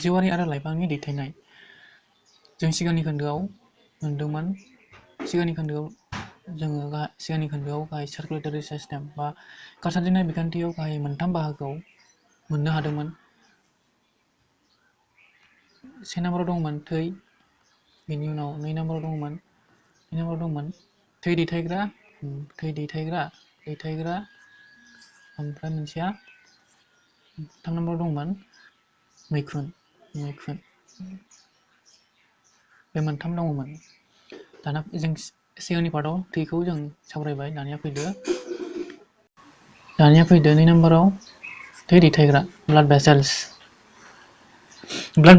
जिउआरि आरो लाइफांनि दैथायनाय जों सिगांनि खोन्दोआव मोनदोंमोन सिगांनि खोन्दोआव गाहाय सार्कुलेटरि सिस्टेम बा गारसारदिंनाय बिखान्थियाव गाहाय मोनथाम बाहागोआव मोननो हादोंमोन। से नाम्बाराव दंमोन थै, बेनि उनाव नै नाम्बाराव दंमोन थै दैथायग्रा ओमफ्राय मोनसेया 3 नाम्बाराव दंमोन मैखुन बे मोनथाम दङमोन। दाना जों सिगांनि पार्टआव थैखौ जों सावरायबाय। दानिया फैदो 2 नाम्बाराव थै दैथायग्रा ब्लाड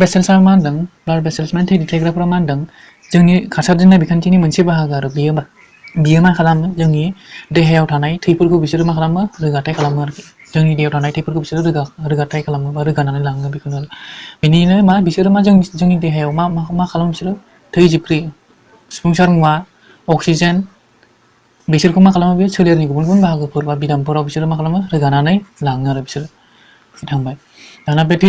भेसेल्स मा होनदों? ब्लाड भेसेल्स माने थै दैथायग्राफोरा मा होनदों? जोंनि खारसारदिंनाय बिखान्थिनि मोनसे बाहागो आरो बियो मा खालामो? जोंनि देहायाव थानाय थैफोरखौ बिसोरो मा खालामो? रोगाथाय खालामो आरोखि। जोंनि देहायाव थानाय थैफोरखौ बिसोरो रोगाथाय खालामो बा रोगानानै लाङो बेखौनो। बेनिनो बिसोरो जोंनि देहायाव मा खालामो? बिसोरो थै जिबख्रि, सुफुंसार मुवा, अक्सिजेन बिसोरखौ मा खालामो? बे सोलेरनि गुबुन गुबुन बाहागोफोर बा बिदामफोराव बिसोरो मा खालामो? रोगानानै लाङो आरो बिसोरो थांबाय। दाना बे थै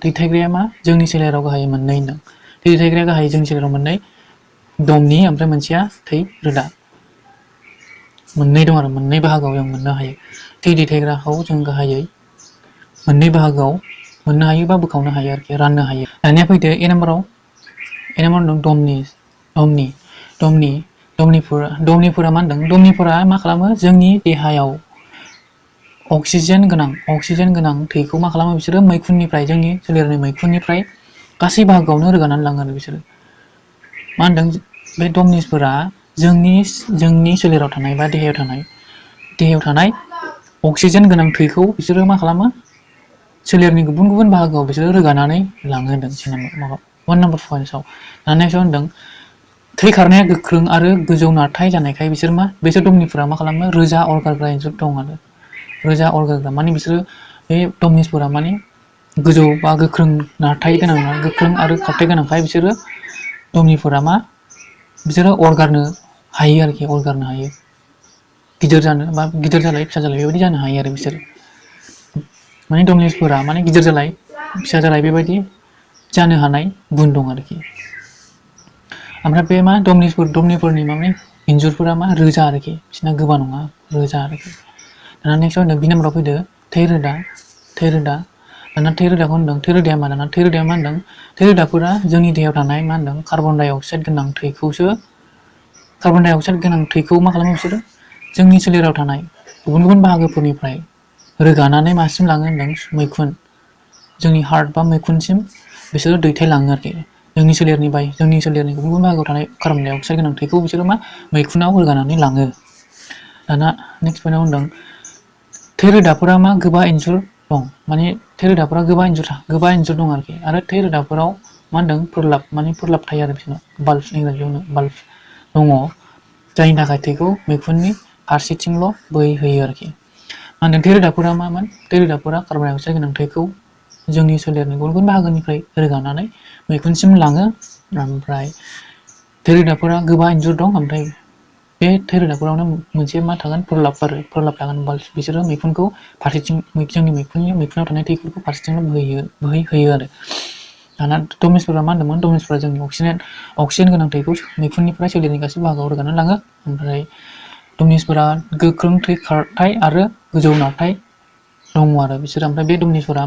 दैथायग्राया मा? जोंनि सोलेराव गाहायै मोननै दं। थै दैथायग्राया गाहायै जोंनि सोलेराव मोननै दमनि, ओमफ्राय मोनसेया थै रोदा। मोननै दं आरो मोननै बाहागोआव जों मोननो हायो। थै दैथायग्राखौ जों गाहायै मोननै बाहागोआव मोननो हायो बा बोखावनो हायो आरोखि, राननो हायो। दानिया फैदो ए नाम्बाराव दं दमनिफोरा मा होनदों? दमनिफोरा मा खालामो? जोंनि देहायाव अक्सिजेन गोनां थैखौ मा खालामो? बिसोरो मैखुननिफ्राय, जोंनि सोलेरनि मैखुननिफ्राय गासै बाहागोआवनो रोगानानै लाङो आरो बिसोरो मा होनदों? बे दमनिसफोरा जोंनि सोलेराव थानाय बा देहायाव थानाय अक्सिजेन गोनां थैखौ बिसोरो मा खालामो? सोलेरनि गुबुन गुबुन बाहागोआव बिसोरो रोगानानै लाङो होनदों 1 नाम्बार पइन्टआव। नेक्स्टआव होनदों थै खारनाया गोख्रों आरो गोजौ नारथाय जानायखाय बिसोर दमनिफोरा मा खालामो? रोजा अरगारग्रा इन्जुर दं आरो। रोजा अरगारग्रा माने बिसोरो बे दमनिसफोरा माने गोजौ बा गोख्रों आरो खारथाय गोनांखाय बिसोरो दमनिफोरा बिसोरो अरगारनो हायो आरोखि, गिदिर जालाय फिसा जालाय बेबायदि जानो हायो आरो बिसोरो। माने दमनिसफोरा गिदिर जालाय फिसा जालाय बेबायदि जानो हानाय गुन दं आरोखि। ओमफ्राय बे दमनिफोरनि इन्जुरफोरा रोजा आरोखि, बिसोरना गोबा नङा, रोजा आरोखि। दाना नेक्स्टआव होनदों बि नाम्बाराव फैदो थै रोदा। दाना थै रोदाखौ होनदों थै रोदाया मा होनदों? थै रोदाफोरा जोंनि देहायाव थानाय कार्बन डाइ अक्साइड गोनां थैखौ मा खालामो? बिसोरो जोंनि सोलेराव थानाय गुबुन गुबुन बाहागोफोरनिफ्राय रोगानानै मासिम लाङो होनदों? जोंनि हार्ट बा मैखुनसिम बिसोरो दैथायलाङो आरोखि। जोंनि सोलेरनि गुबुन गुबुन बाहागोआव थानाय कार्बन डाइ अक्साइड गोनां थैखौ बिसोरो मैखुनाव रोगानानै लाङो। दाना नेक्स्ट पइन्टआव होनदों थै रोदाफोरा गोबा इन्जुर दं। माने थै रोदाफोरा गोबा इन्जुर दं आरोखि। आरो थै रोदाफोराव फोरलाब थायो आरो बिसोरनाव बाल्ब दङ, जायनि थाखाय थैखौ मैखुननि फारसेथिंल' बोहैहोयो आरोखि। थै रोदाफोरा थै रोदाफोरा कार्बन डाइ अक्साइड गोनां थैखौ जोंनि सोलेरनि गुबुन गुबुन बाहागोनिफ्राय रोगानानै मैखुनसिम लाङो। ओमफ्राय थै रोदाफोरा गोबा इन्जुर दं। ओमफ्राय बे थै रोदाफोरावनो मोनसे फोरलाब थागोन बाल्ब। बिसोरो मैखुनखौ जोंनि मैखुनाव थानाय थैफोरखौ फारसेथिंल' बोहैहोयो आरो। दाना दमनिसफोरा दमनिसफोरा जोंनि अक्सिजेन गोनां थैखौ मैखुननिफ्राय सोलेरनि गासै बाहागोआव रोगानानै लाङो। ओमफ्राय दमनिसफोरा गोख्रों थै खारथाय आरो गोजौ नारथाय दङ आरो बिसोरो। ओमफ्राय बे दमनिसफोरा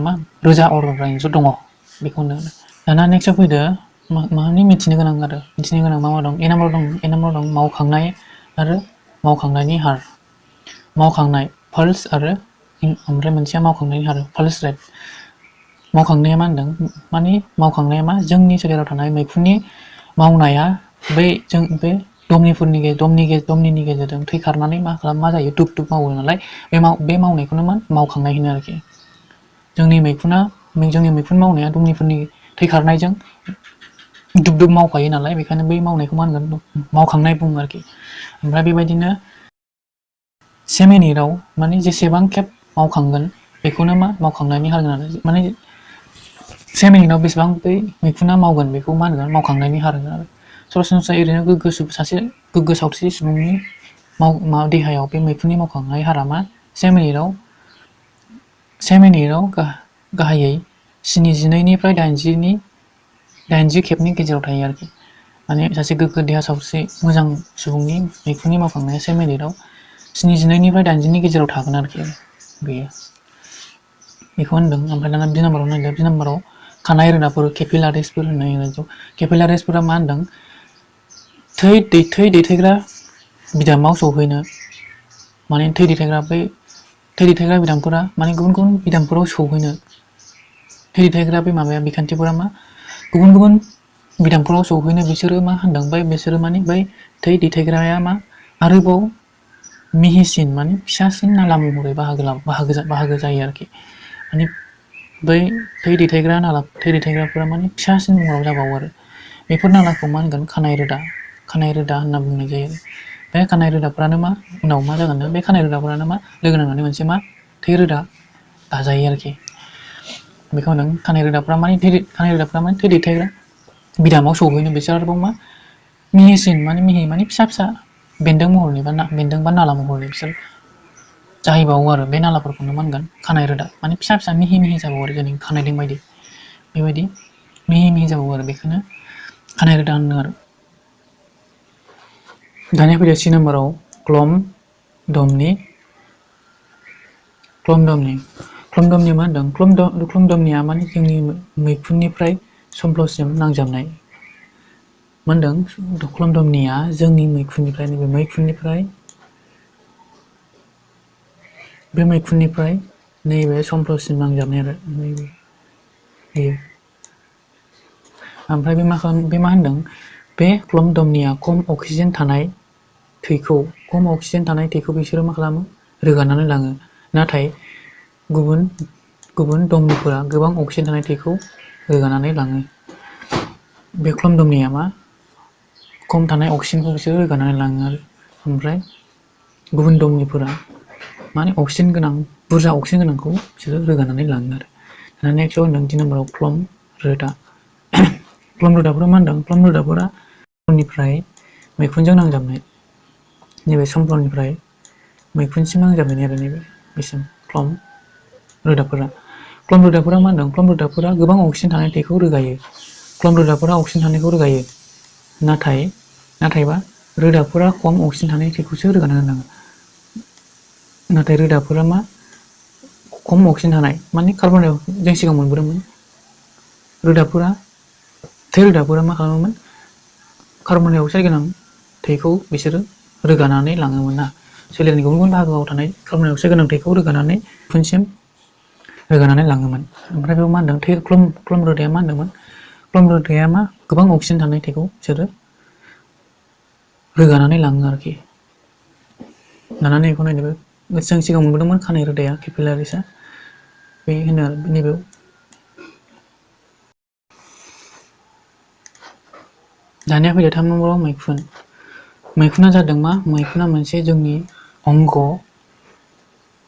रोजा अरगारग्रा इन्जुर दङ बेखौनो। दाना नेक्स्टआव फैदो मिथिनो गोनां मा दं? ए नाम्बाराव दं मावखांनाय आरो मावखांनायनि हार। पाल्स आरो ओमफ्राय मोनसेया मावखांनायनि हार, पाल्स रेट। मावखांनाया मावखांनाया जोंनि सोलेराव थानाय मैखुननि मावनाया बे दमनिनि गेजेरजों थै खारनानै मा जायो? दुब दुब मावो नालाय, बे मावनायखौनो मावखांनाय होनो आरोखि। जोंनि मैखुन मावनाया दमनिफोरनि थै खारनायजों दुब दुब मावफायो नालाय, बेखायनो बै मावनायखौ मावखांनाय बुङो आरोखि। ओमफ्राय बेबायदिनो से मिनिटआव जेसेबां खेब मावखांगोन बेखौनो मावखांनायनि हार होनो। से मिनिटआव बेसेबां बै मैखुना मावगोन बेखौ मावखांनायनि हार होनो आरो। सरासनस्रायै ओरैनो सासे गोग्गो सावस्रि सुबुंनि देहायाव बे मैखुननि मावखांनाय हारा से मिनिटआव गाहायै 72निफ्राय 80 खेबनि गेजेराव थायो आरोखि। माने सासे गोग्गो देहा सावस्रि मोजां सुबुंनि मैखुननि मावखांनाया से मिनिटआव 72निफ्राय 80नि गेजेराव थागोन आरोखि बेयो। बेखौ होनदों। ओमफ्राय दाना 2 नाम्बाराव नायदो। 2 नाम्बाराव खानाय रोदाफोर केपिलारिसफोर होननाय इंराजियाव। केपिलारिसफोरा मा होनदों? थै दैथायग्रा बिदामाव सौहैनो, माने थै दैथायग्रा बिदामफोरा माने गुबुन गुबुन बिदामफोराव सौहैनो, थै दैथायग्रा बे माबाया बिखान्थिफोरा मा गुबुन गुबुन बिदामफोराव सौहैनो बिसोरो मा होनदों? बिसोरो माने बै थै दैथायग्राया मा आरोबाव मिहिसिन माने फिसासिन नाला महरै बाहागो जायो आरोखि। माने बै थै दैथायग्राफोरा माने फिसासिन महराव जाबावो आरो बेफोर नालाखौ मा होनगोन? खानाय रोदा होनना बुंनाय जायो। बे खानाय रोदाफ्रानो मा उनाव मा जागोन? बे खानाय रोदाफोरानो मा लोगो नांनानै मोनसे मा थै रोदा दाजायो आरोखि। बेखौ होनदों खानाय रोदाफ्रा माने थै दैथायग्रा बिदामाव सौहैनो बिसोर आरोबाव मा मिहिसिन माने फिसा फिसा बेन्दों महरनि बेन्दों बा नाला महरनि बिसोर जाहैबावो आरो बे नालाफोरखौनो मा होनगोन? खानाय रोदा माने फिसा फिसा मिहि जाबावो आरो जोंनि खानायदिं बायदि बेबायदि मिहि जाबावो आरो बेखौनो खानाय रोदा होनो आरो। दानिया फैदो C नाम्बाराव क्लम दमनि मा होनदों? क्लम दमनिया माने जोंनि मैखुननिफ्राय समफ्लसिम नांजाबनाय। मा होनदों? क्लम दमनिया जोंनि मैखुननिफ्राय नैबे समफ्लसिम नांजाबनाय आरो बेयो। ओमफ्राय बे मा होनदों? बे क्लम दमनिया खम अक्सिजेन थानाय थैखौ बिसोरो मा खालामो? रोगानानै लाङो। नाथाय गुबुन दमनिफोरा गोबां अक्सिजेन थानाय थैखौ रोगानानै लाङो। बे क्लम दमनिया मा खम थानाय अक्सिजेनखौ बिसोरो रोगानानै लाङो आरो ओमफ्राय गुबुन दमनिफोरा माने बुरजा अक्सिजेन गोनांखौ बिसोरो रोगानानै लाङो आरो। दाना नेक्स्टआव होनदों D नाम्बाराव क्लम रोदा। क्लम रोदाफोरा मा होनदों? क्लम रोदाफोरा समफ्लनिफ्राय मैखुनजों नांजाबनाय। नैबे समफ्लनिफ्राय मैखुनसिम नांजाबनाय आरो नैबे बिसिम क्लम रोदाफोरा मा होनदों? क्लम रोदाफोरा गोबां अक्सिजेन थानाय थैखौ रोगायो। क्लम रोदाफोरा अक्सिजेन थानायखौ रोगायो। नाथायबा रोदाफोरा खम अक्सिजेन थानाय थैखौसो रोगानानै लाङो। नाथाय रोदाफोरा मा खम अक्सिजेन थानाय माने जों सिगां मोनबोदोंमोन। थै रोदाफोरा मा खालामोमोन? कार्बन डाइ अक्साइड गोनां थैखौ बिसोरो रोगानानै लाङोमोन ना। सोलेरनि गुबुन गुबुन बाहागोआव थानाय कार्बन डाइ अक्साइड गोनां थैखौ रोगानानै लाङोमोन। ओमफ्राय बेयाव मा होनदों? क्लम रोदाया मा होनदोंमोन? क्लम रोदाया मा गोबां अक्सिजेन थानाय थैखौ बिसोरो रोगानानै लाङो आरोखि। दाना नैबेखौ नायदो। जों सिगां मोनबोदोंमोन खानाय रोदाया केपिलारिसआ बे होनो आरो नैबेयाव। दानिया फैदो 3 नम्बराव मैखुना जादों मा? मैखुना मोनसे जोंनि अंग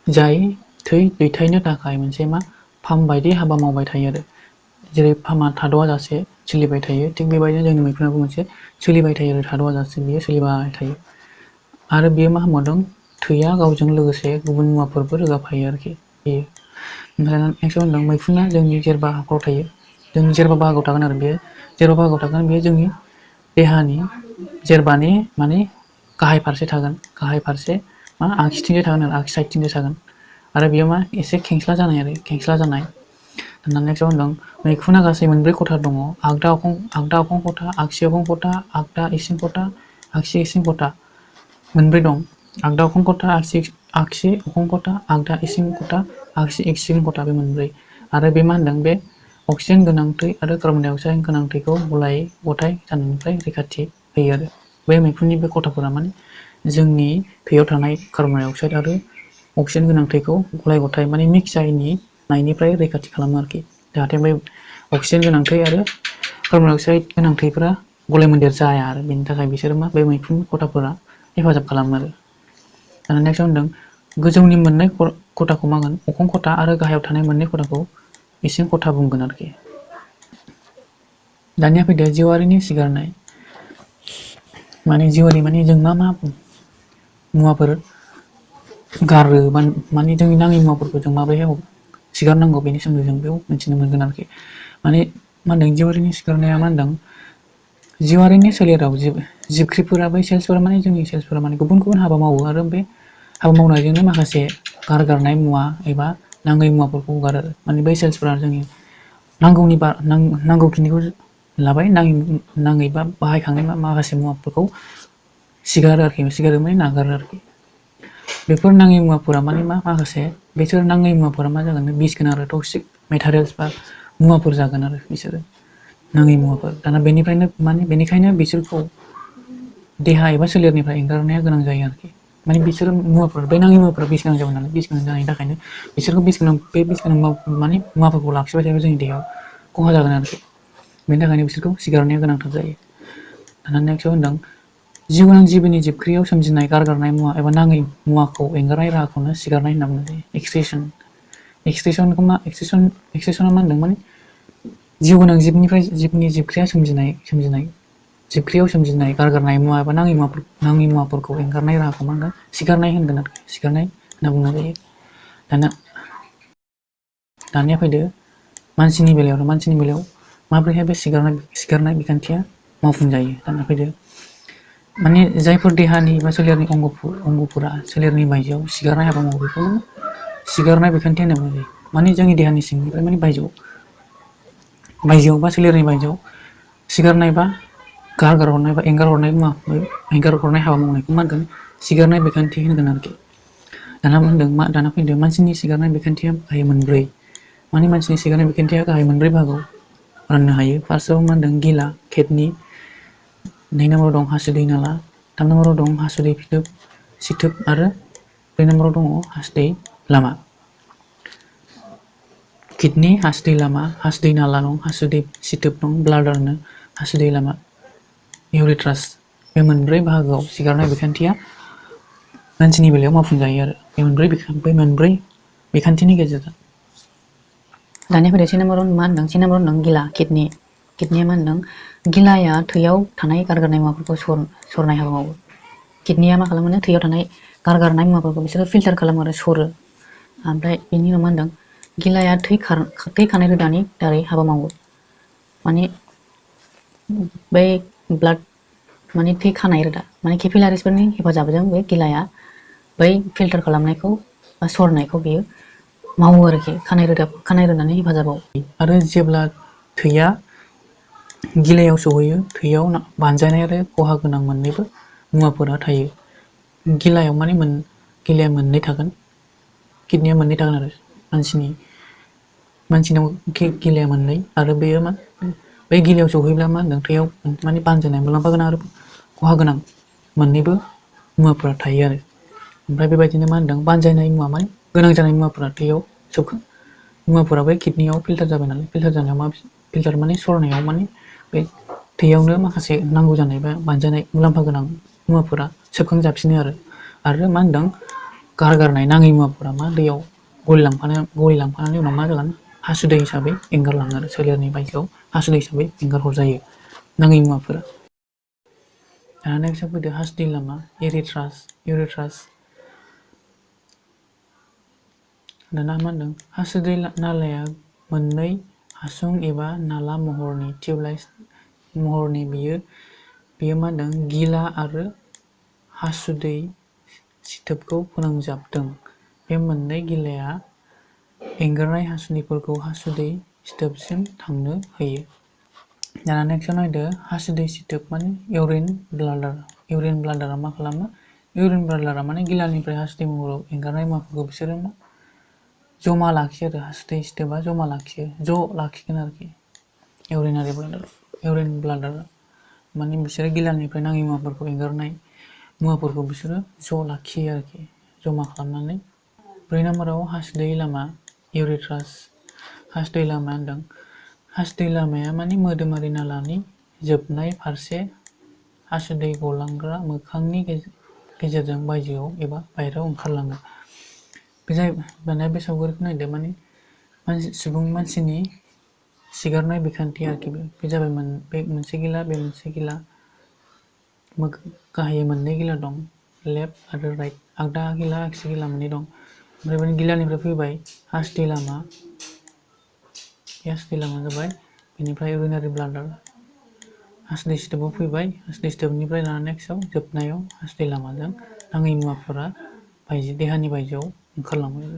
जाय थै दैथायनो थाखाय मोनसे मा पाम्प बायदि हाबा मावबाय थायो आरो। जेरै पाम्पआ थाद'आ जासे सोलिबाय थायो, थिग बेबायदिनो जोंनि मैखुनाबो मोनसे सोलिबाय थायो आरो थाद'आ जासे बियो सोलिबाय थायो। आरो बेयो मा खालामदों? थैया गावजों लोगोसे गुबुन मुवाफोरबो रोगाफायो आरोखि बेयो। ओमफ्राय नेक्स्टआव होनदों मैखुना जोंनि जेरबा हाखराव थायो। जोंनि जेरबा बाहागोआव थागोन आरो बेयो जेरबा बाहागोआव थागोन। बेयो जोंनि देहानि जेरबानि माने गाहाय फारसे थागोन। गाहाय फारसे मा आगसिथिंजाय थागोन आरो आगसि साइडथिंजाय थागोन। आरो बेयो मा एसे खेंस्ला जानाय। दाना नेक्स्टआव होनदों मैखुना गासै 4 खथा दङ। आगदा अखं खथा, आगसि अखं खथा, आगदा इसिं खथा, आगसि इसिं खथा 4 दं। आगदा अखं खथा, आगसि अखं खथा, आगदा इसिं खथा, आगसि इसिं खथा बे 4। आरो बे मा होनदों? बे अक्सिजेन गोनां थै आरो कार्बन डाइ अक्साइड गोनां थैखौ गलाय गथाय जानायनिफ्राय रैखाथि होयो आरो। बे मैखुननि बे खथाफोरा माने जोंनि थैयाव थानाय कार्बन डाइ अक्साइड आरो अक्सिजेन गोनां थैखौ गलाय गथाय माने मिक्स जानायनिफ्राय रैखाथि खालामो आरोखि। जाहाथे बै अक्सिजेन गोनां थै आरो कार्बन डाइ अक्साइड गोनां थैफोरा गलाय मोन्देर जाया आरो बेनि थाखाय बिसोरो मा बे मैखुन खथाफोरा हेफाजाब खालामो आरो। दाना नेक्स्टआव होनदों गोजौनि 2 खथाखौ मा होनगोन? अखं खथा आरो गाहायाव थानाय 2 खथाखौ इसिं खथा बुंगोन आरोखि। दानिया फैदो जिउआरिनि सिगारनाय। जिउआरि माने जों मा मुवाफोर गारो माने जोंनि नाङि मुवाफोरखौ जों माबोरैहाय सिगारनांगौ बेनि सोमोन्दै जों बेयाव मिथिनो मोनगोन आरोखि माने मा होनदों जिउआरिनि सिगारनाया मा होनदों जिउआरिनि सोलेराव जिबख्रिफोरा बै सेल्सफोरा माने जोंनि सेल्सफोरा माने गुबुन गुबुन हाबा मावो आरो बे हाबा मावनायजोंनो माखासे गारगारनाय मुवा एबा नाङै मुवाफोरखौ हगारो माने बै सेल्सफोरा जोंनि नांगौखिनिखौ लाबाय नाङै बा बाहायखांनाय माखासे मुवाफोरखौ सिगारो माने नागारो आरोखि बेफोर नाङै मुवाफोरा माने माखासे बिसोर नाङै मुवाफोरा मा जागोन बिस गोनां आरो टक्सिक मेटारियेल्स बा मुवाफोर जागोन आरो बिसोरो नाङै मुवाफोर दाना बेनिखायनो बिसोरखौ देहा एबा सोलेरनिफ्राय एंगारनाया गोनां जायो आरोखि माने बिसोर मुवाफोर बे नाङै मुवाफोरा बिस गोनां जाबाय नालाय बिस गोनां जानायनि थाखायनो बिसोरखौ बिस गोनां माने मुवाफोरखौ लाखिबाय थायोबा जोंनि देहायाव खहा जागोन आरोखि बेनि थाखायनो बिसोरखौ सिगारनाया गोनांथार जायो दाना नेक्स्टआव होनदों जिउ गोनां जिबिनि जिबख्रियाव सोमजिनाय गारगारनाय मुवा एबा नाङै मुवाखौ एंगारनाय राहाखौनो सिगारनाय होनना बुंनाय जायो एक्सक्रिसना मा होनदों माने जिउ गोनां जिबनि जिबख्रिया सोमजिनाय जिबख्रियाव सोमजिनाय गारगारनाय मुवा एबा नाङै मुवाफोरखौ एंगारनाय राहाखौ मा होनगोन सिगारनाय होनगोन आरोखि सिगारनाय होनना बुंनाय जायो दानिया फैदो मानसिनि बेलायाव माबोरैहाय बे सिगारनाय बिखान्थिया मावफुंजायो दाना फैदो माने जायफोर देहानि बा सोलेरनि अंगफोरा सोलेरनि बायजोआव सिगारनाय हाबा मावो बेखौ सिगारनाय बिखान्थि होनना बुंनाय जायो माने जोंनि देहानि सिंनिफ्राय माने बायजोआव बा सोलेरनि बायजोआव सिगारनाय बा गारगारहरनाय बा एंगारहरनाय हाबा मावनायखौ मा होनगोन सिगारनाय बिखान्थि होनगोन आरोखि दाना फैदो मानसिनि सिगारनाय बिखान्थिया गाहाय मोनब्रै माने मानसिनि सिगारनाय बिखान्थिया गाहाय मोनब्रै बाहागोआव राननो हायो फार्स्टआव मा होनदों गिला किडनि 2 नाम्बाराव दं हासुदै नाला 3 नाम्बाराव दं हासुदै सिथोब आरो 4 नाम्बाराव दङ हासुदै लामा किडनि हासुदै लामा हासुदै नाला दं हासुदै सिथोब दं ब्लाडारनो हासुदै लामा इउरेथ्रास बे मोनब्रै बाहागोआव सिगारनाय बिखान्थिया मानसिनि बेलायाव मावफुंजायो आरो बे मोनब्रै बिखान्थिनि गेजेरजों दानिया फैदो 1 नाम्बाराव मा होनदों 1 नाम्बाराव होनदों गिला किडनिया मा होनदों गिलाया थैयाव थानाय गारगारनाय मुवाफोरखौ सरनाय हाबा मावो किडनिया मा खालामो थैयाव थानाय गारगारनाय मुवाफोरखौ बिसोरो फिल्टार खालामो आरो सरो ओमफ्राय बेनि उनाव मा होनदों गिलाया थै खानाय रोदानि दारै हाबा मावो माने बै ब्लाड माने थै खानाय रोदा माने केपिलारिसफोरनि हेफाजाबजों बे गिलाया बै फिल्टार खालामनायखौ बा सरनायखौ बियो मावो आरोखि खानाय रोदानि हेफाजाबाव आरो जेब्ला थैया गिलायाव सहैयो थैयाव बानजायनाय आरो खहा गोनां मोननैबो मुवाफोरा थायो गिलाया मोननै थागोन किडनिया मोननै थागोन आरो मानसिनाव गिलाया मोननै आरो बेयो बै गिलायाव सहैब्ला मा होनदों थैयाव माने बानजायनाय मुलाम्फा गोनां आरो खहा गोनां मोननैबो मुवाफोरा थायो आरो ओमफ्राय बेबायदिनो मा होनदों बानजायनाय मुवा माने गोनां जानाय मुवाफोरा थैयाव मुवाफोरा बै किडनियाव फिल्टार जाबाय नालाय फिल्टार जानायाव फिल्टार माने सरनायाव माने बे थैयावनो माखासे नांगौ जानाय बा बानजायनाय मुलाम्फा गोनां मुवाफोरा सोबखांजाफिनो आरो मा होनदों गारगारनाय नाङै मुवाफोरा मा दैयाव गलिलांफानानै उनाव मा जागोन हासुदै हिसाबै एंगारलाङो आरो सोलेरनि बायजोआव हासुदै हिसाबै एंगार हरजायो नाङै मुवाफोरा दाना नेक्स्टआव फैदो हासुदै लामा इउरेथ्रास दाना मा होनदों हासुदै नालाया मोननै हासुं एबा नाला महरनि टिउबलाइट महरनि बियो मा होनदों गिला आरो हासुदै सिथोबखौ फोनांजाबदों बे मोननै गिलाया एंगारनाय हासुदैफोरखौ हासुदै सिथोबसिम थांनो होयो दाना नेक्स्टआव नायदो हासुदै सिथोब माने इउरिन ब्लाडारा मा खालामो इउरिन ब्लाडारा माने गिलानिफ्राय हासुदै महराव एंगारनाय मुवाफोरखौ बिसोरो जमा लाखियो आरो हासुदै सिथोबा ज' लाखिगोन आरोखि इउरिन ब्लाडार माने बिसोरो गिलानिफ्राय नाङै मुवाफोरखौ एंगारनाय मुवाफोरखौ बिसोरो ज' लाखियो आरोखि जमा खालामनानै 4 नाम्बाराव हासुदै लामा इउरेथ्रास हासुदै लामा होनदों हासुदै लामाया माने मोदोमारि नालानि जोबनाय फारसे हासुदै गलांग्रा मोखांनि गेजेरजों बायजोआव एबा बायहेरायाव ओंखारलाङो बे सावगारिखौ नायदो माने मानसिनि सिगारनाय बिखान्थि आरोखि बे जाबाय बे मोनसे गिला गाहायै मोननै गिला दं लेफ्ट आरो राइट आगदा गिला आगसि गिला मोननै दं ओमफ्राय माने गिलानिफ्राय फैबाय हासदै लामा, बे हासदै लामा जाबाय। बेनिफ्राय उरिनारि ब्लाडार हासदै स्टोबाव फैबाय। हासदै स्टोबनिफ्राय लानानै नेक्स्टआव जोबनायाव हासदै लामाजों नाङै मुवाफोरा देहानि बायजोआव ओंखारलाङो।